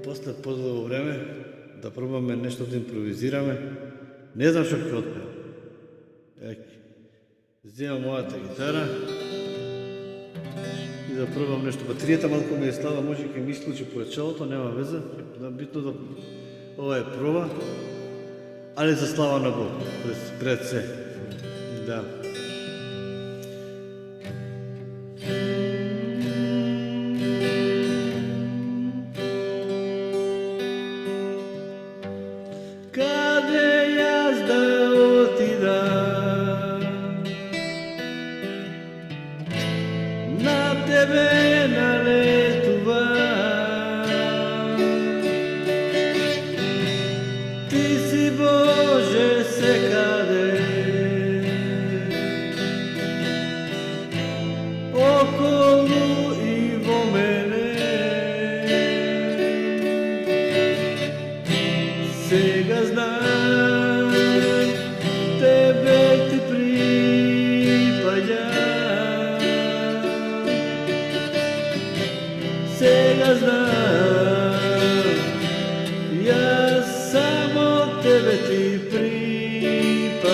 После подолго време да пробаме нешто да импровизираме. Не знам што ќе отпеам. Земам мојата гитара и да пробам нешто. Батеријата малку ми е слаба, може ќе ми исклучи појачалото, нема веза. Битно да ова е проба, али за слава на Бог, пред се. Да. Каде јас да отидам, на тебе налетувам. Ти си Боже секаде, околу и во мене. Сега знам, тебе ти припаѓа. Сега знам, јас само тебе ти припаѓам.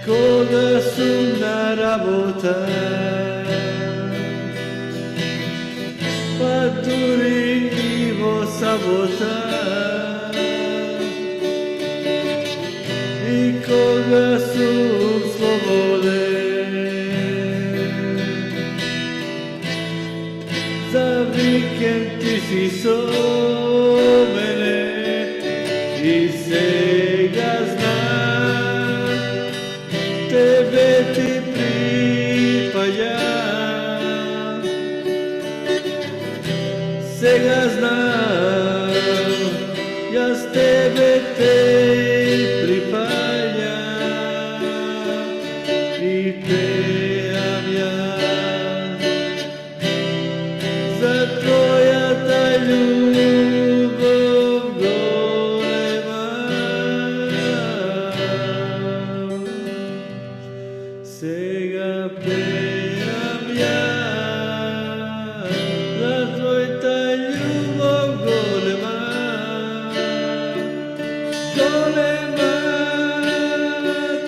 Кога сум на работа, па дури и во сабота, и кога сум слободен, за викенд ти си со мене. И сега знам, тебе ти припаѓам. Сега знам, јас тебе те припаѓам и пеам јас за твојата љубов голема. Сега пеам јас за твојата љубов голема, голема.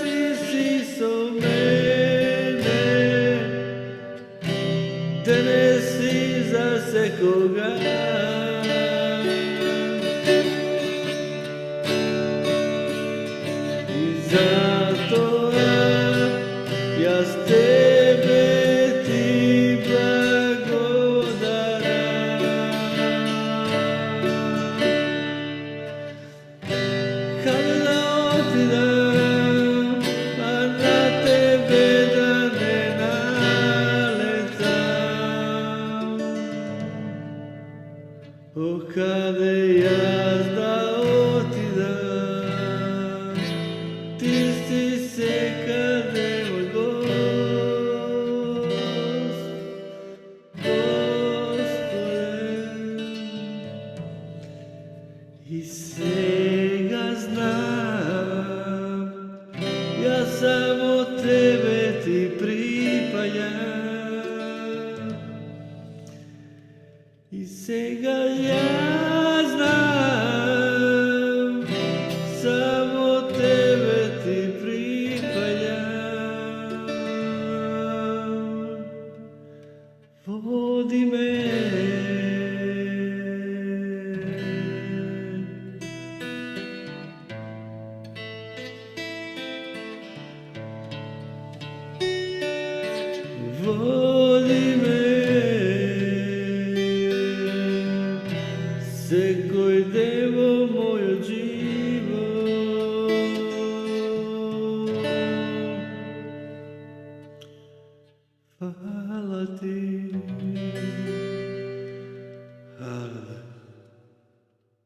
Ти си со мене, денес и за секога. И затоа јас тебе ти благодарам. Каде да отидам, а на тебе да не налетам. О, каде јас да отидам, ти си секаде мој Господе. И сега знам, јас само тебе ти припаѓам. И сега јас знам, само тебе ти припаѓам. Води ме. Води